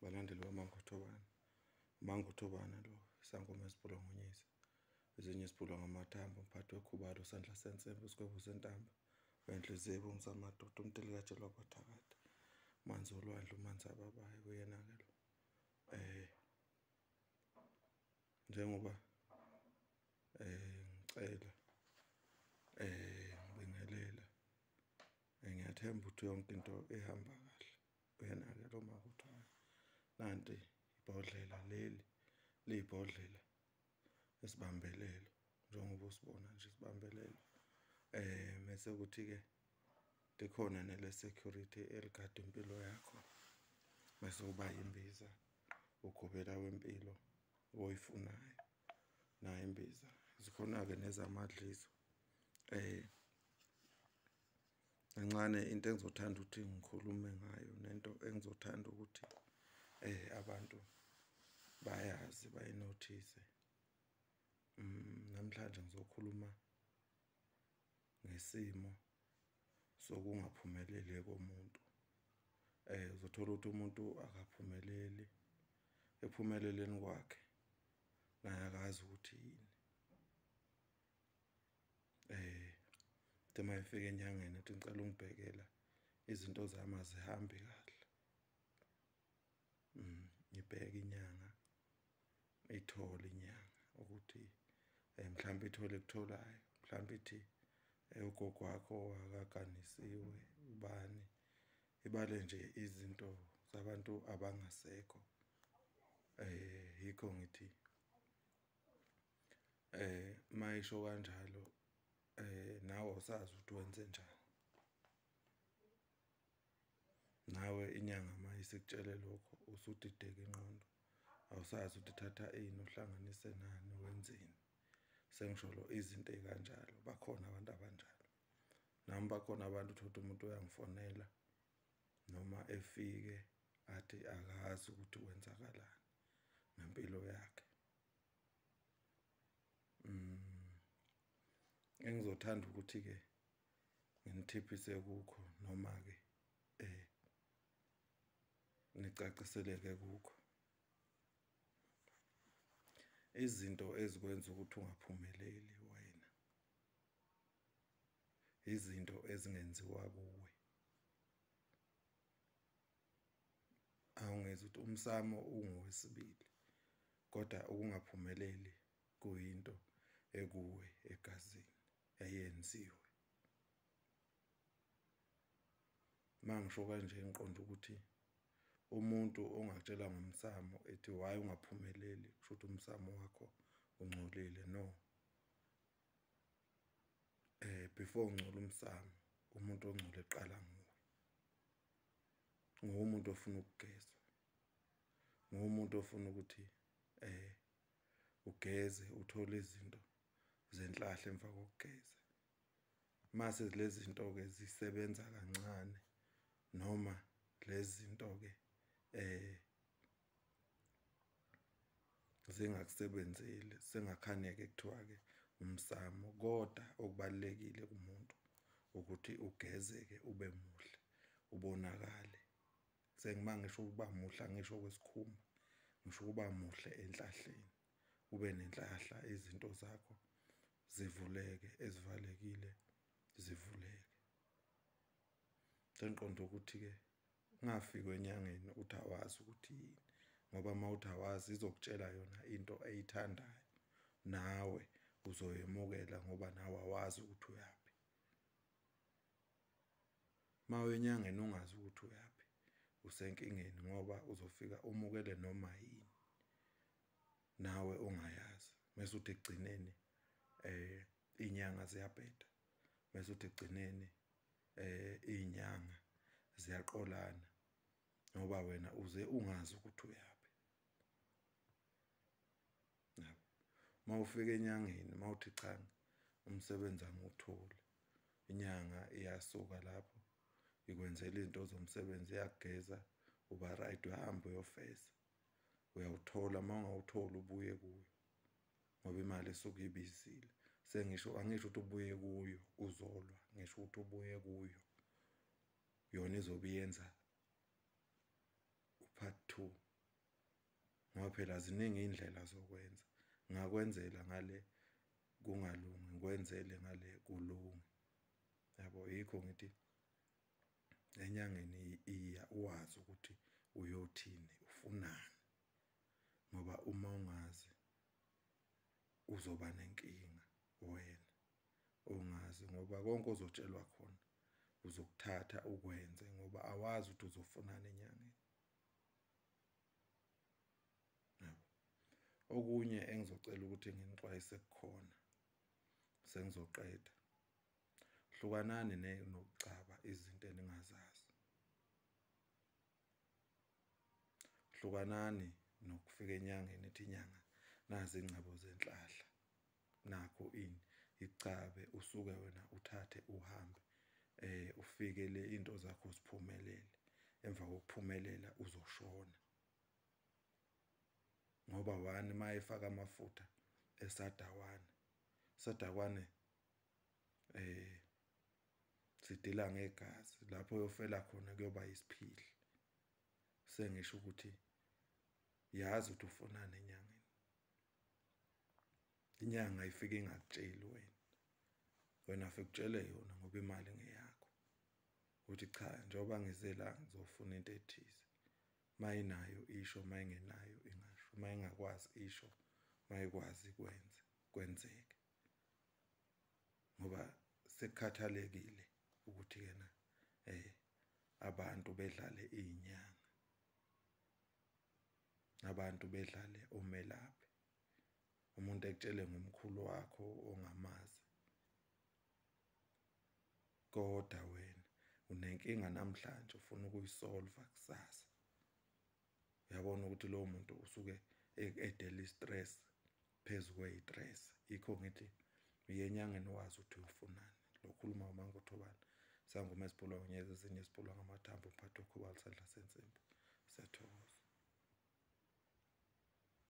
balandeli baMangothobane. Mangothobane lo isangoma esibhulwa ngonyezi, ezinye ezibhulwa ngamathambo, umphathi wekhubalo, sandla sensembe, isikhwebu sentambo, wenhliziyo ebomvu amadoda, umtilikatshe lwabathakade, manzi olwandle, umanzi ababayo, uyena-ke lo. Njengoba ngicela ngibingelela, ngiyathemba ukuthi yonke into ihamba kahle. Uyena-ke lo Mangothobane. Nanti ibhodlela leli liyibhodlela esibambelelo, njengoba usibona nje isibambelelo. Mese kuthi-ke likhona nele security eligada impilo yakho. Mase kuba imbiza, ugobela wempilo oyifunayo, nayo imbiza. Zikhona-ke nezamadlizo. Kancane into engizothanda ukuthi ngikhulume ngayo, nento engizothanda ukuthi abantu bayazi, bayinothise. Namhlanje ngizokhuluma ngesimo sokungaphumeleli komuntu. Uzothola ukuthi umuntu akaphumeleli, ephumeleleni kwakhe naye akazi ukuthi yini. Uthe uma efika enyangeni ethi ngicela ungibhekela izinto zami azihambi kahle. Ngibheke inyanga, ithole inyanga ukuthi mhlawumbe ithole ekutholayo, mhlawumbe ithi ugogo wakho akaganisiwe, ubani, ibale nje izinto zabantu abangasekho. Yikho ngithi mayisho kanjalo nawe awusazi ukuthi wenze njani. Nawe inyanga mayisikutshele lokho usudideka ingqondo, awusazi ukuthi thatha ini uhlanganise nani, wenzeni. Sengisho lo izinto ey'kanjalo, bakhona abantu abanjalo. Nami bakhona abantu uthole umuntu uyangifonela noma efike athi akazi ukuthi kwenzakalani ngempilo yakhe. Engizothanda ukuthi-ke nginithiphise kukho, noma-ke nicaciseleke kukho. Izinto ezikwenza ukuthi ungaphumeleli wena, izinto ezingenziwa kuwe. Awungezi ukuthi umsamo ungowesibili, kodwa ukungaphumeleli kuyinto ekuwe egazini eyenziwe. Mangisho kanje ngiqonda ukuthi umuntu ongakutshela ngomsamo ethi why ungaphumeleli, kusho ukuthi umsamo wakho ungcolile. No, before ungcola umsamo, umuntu ongcole eqala nguwe. Ngumuntu ofuna ukugezwa, ngumuntu ofuna ukuthi ugeze, uthole izinto zenhlahla emva kokugeza. Mase lezi zinto-ke zisebenza kancane, noma lezi zinto-ke zingakusebenzeli, sengakhane-ke kuthiwa-ke umsamo. Kodwa okubalulekile kumuntu ukuthi ugeze-ke ube muhle, ubonakale. Ngisho ukuba muhle, angisho kwesikhumba, ngisho ukuba muhle enhlahleni, ube nenhlahla, izinto zakho zivuleke, ezivalekile zivuleke. Sengiqonda ukuthi-ke ungafiki enyangeni uthi awazi ukuthi yini, ngoba uma uthi awazi izokutshela yona into eyithandayo, nawe uzoyemukela ngoba nawe awazi ukuthi uyaphi. Uma uyenyangeni ungazi ukuthi uyaphi, usenkingeni, ngoba uzofika umukele noma yini nawe ongayazi. Mese uthi ekugcineni iy'nyanga ziyabheda, mese uthi ekugcineni iy'nyanga ziyaqolana, ngoba wena uze ungazi ukuthi uyaphi. Uma ufika enyangeni, uma uthi cha, umsebenzi angiwutholi, inyanga iyasuka lapho ikwenzela izinto zomsebenzi, iyakugeza, uba right, uyahamba uyofesa, uyawuthola. Uma ungawutholi ubuye kuyo, ngoba imali esuke ibizile. Angisho ukuthi ubuye kuyo uzolwa, ngisho ukuthi ubuye kuyo, yona izobe iyenza u-part 2 ngoba phela ziningi iy'ndlela zokwenza. Ngakwenzela ngale kungalungi, ngikwenzele ngale kulunge. Yabo, yikho ngithi enyangeni iya uwazi ukuthi uyothini, ufunani. Ngoba uma ungazi uzoba nenkinga wena ungazi, ngoba konke ozotshelwa khona uzokuthatha ukwenze ngoba awazi ukuthi uzofunani enyangeni. Yabo. Okunye engizocela ukuthi nginixwayise kukhona sengizoqeda. Hlukanani nokucaba izinto eningazazi. Hlukanani nokufika enyangeni ethi inyanga nazi ingcebo zenhlahla. Nakho ini icabe usuke wena uthathe uhambe ufike le into zakho ziphumelele. Emva kokuphumelela uzoshona. Ngoba wani mayefaka amafutha esadakwane. Sadakwane sidila ngegazi, lapho uyofela khona kuyoba isiphihli. Sengisho ukuthi yazi ukuthi ufunani enyangeni. Inyanga ifike ingakutsheli wena. Wena ufike utshele yona ngoba imali ngeyakho. Uthi cha, njengoba ngize la ngizofuna into ethize. Mayinayo isho, mayingenayo ingasho. Mayingakwazi isho, mayikwazi kwenzeke. Ngoba sekukhathalekile ukuthi yena abantu bedlale izinyanga. Abantu bedlale umelaphi. Umuntu ekutshele ngomkhulu wakho ongamazi. Kodwa wena unenkinga namhlanje ufuna ukuyisolva kusasa. Uyabona ukuthi lowo muntu usuke edela i-stress phezu kweyi-stress. Yikho ngithi uye enyangeni wazi ukuthi uyofunani. Lo khuluma uMangothobane, isangoma esipulwa ngonyezi, ezinye esipulwa ngamathambo